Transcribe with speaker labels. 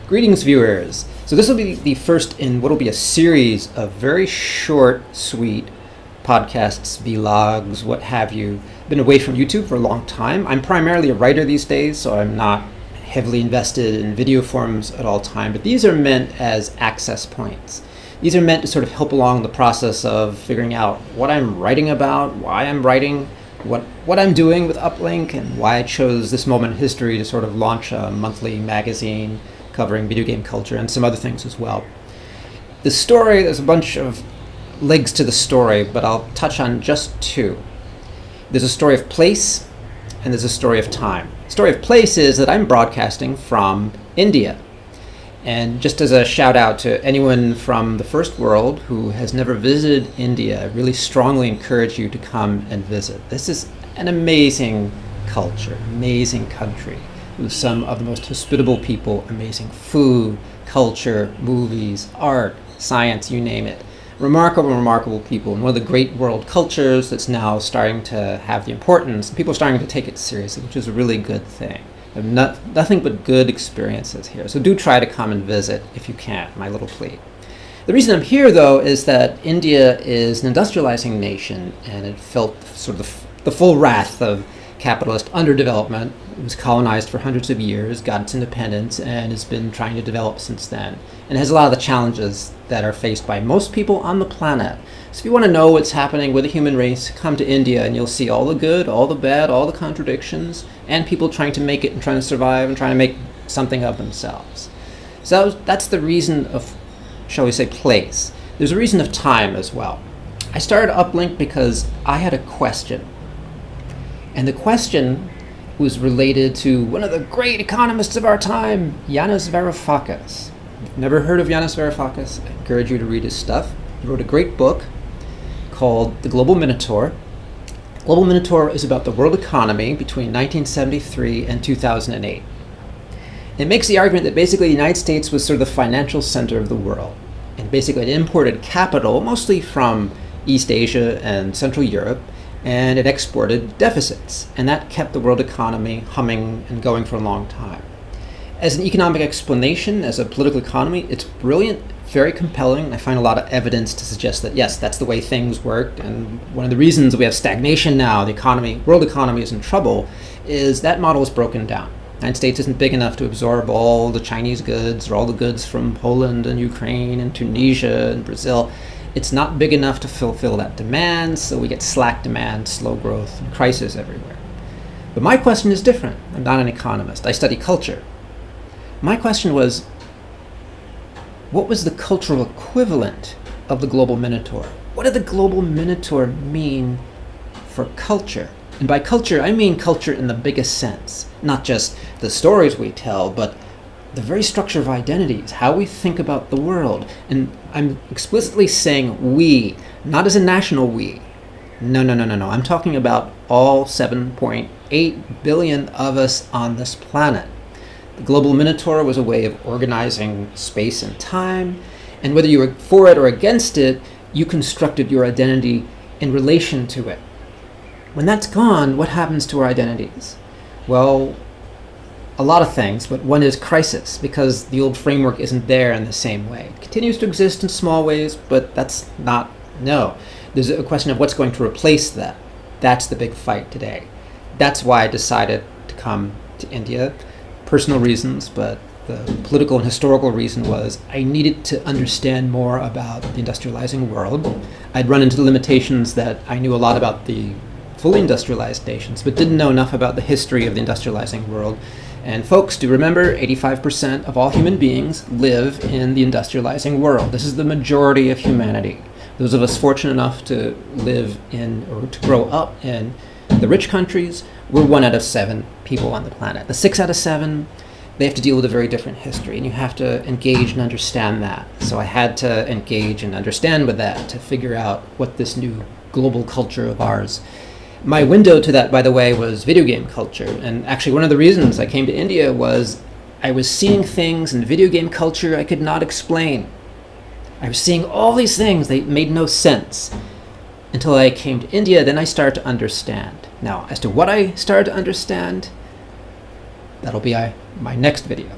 Speaker 1: Greetings, viewers. So this will be the first in what will be a series of very short, sweet podcasts, vlogs, what have you. Been away from YouTube for a long time. I'm primarily a writer these days, so I'm not heavily invested in video forms at all time, but these are meant as access points. These are meant to sort of help along the process of figuring out what I'm writing about, why I'm writing, what I'm doing with Uplink, and why I chose this moment in history to sort of launch a monthly magazine covering video game culture and some other things as well. The story, there's a bunch of legs to the story, but I'll touch on just two. There's a story of place, and there's a story of time. The story of place is that I'm broadcasting from India. And just as a shout out to anyone from the first world who has never visited India, I really strongly encourage you to come and visit. This is an amazing culture, amazing country, with some of the most hospitable people, amazing food, culture, movies, art, science, you name it. Remarkable people, and one of the great world cultures that's now starting to have the importance. People are starting to take it seriously, which is a really good thing. I have nothing but good experiences here. So do try to come and visit if you can, my little plea. The reason I'm here, though, is that India is an industrializing nation, and it felt sort of the full wrath of capitalist underdevelopment. It was colonized for hundreds of years, got its independence, and has been trying to develop since then. And has a lot of the challenges that are faced by most people on the planet. So if you want to know what's happening with the human race, come to India and you'll see all the good, all the bad, all the contradictions, and people trying to make it and trying to survive and trying to make something of themselves. So that's the reason of, shall we say, place. There's a reason of time as well. I started Uplink because I had a question. And the question was related to one of the great economists of our time, Yanis Varoufakis. If you've never heard of Yanis Varoufakis, I encourage you to read his stuff. He wrote a great book called The Global Minotaur. Global Minotaur is about the world economy between 1973 and 2008. It makes the argument that basically the United States was sort of the financial center of the world. And basically it imported capital, mostly from East Asia and Central Europe, and it exported deficits, and that kept the world economy humming and going for a long time. As an economic explanation, as a political economy, it's brilliant, very compelling. I find a lot of evidence to suggest that, yes, that's the way things worked, and one of the reasons we have stagnation now, the world economy is in trouble, is that model is broken down. The United States isn't big enough to absorb all the Chinese goods or all the goods from Poland and Ukraine and Tunisia and Brazil. It's not big enough to fulfill that demand, so we get slack demand, slow growth, and crisis everywhere. But my question is different. I'm not an economist. I study culture. My question was, what was the cultural equivalent of the global minotaur? What did the global minotaur mean for culture? And by culture, I mean culture in the biggest sense. Not just the stories we tell, but the very structure of identities, how we think about the world. And I'm explicitly saying we, not as a national we. No. I'm talking about all 7.8 billion of us on this planet. The global minotaur was a way of organizing space and time, and whether you were for it or against it, you constructed your identity in relation to it. When that's gone, what happens to our identities? Well, a lot of things, but one is crisis, because the old framework isn't there in the same way. It continues to exist in small ways, but that's not, no. There's a question of what's going to replace that. That's the big fight today. That's why I decided to come to India. Personal reasons, but the political and historical reason was I needed to understand more about the industrializing world. I'd run into the limitations that I knew a lot about the fully industrialized nations, but didn't know enough about the history of the industrializing world. And folks, do remember 85% of all human beings live in the industrializing world. This is the majority of humanity. Those of us fortunate enough to live in or to grow up in the rich countries, we're 1 out of 7 people on the planet. The 6 out of 7, they have to deal with a very different history, and you have to engage and understand that. So I had to engage and understand with that to figure out what this new global culture of ours. My window to that, by the way, was video game culture. And actually one of the reasons I came to India was I was seeing things in video game culture I could not explain. I was seeing all these things, they made no sense. Until I came to India, then I started to understand. Now, as to what I started to understand, that'll be my next video.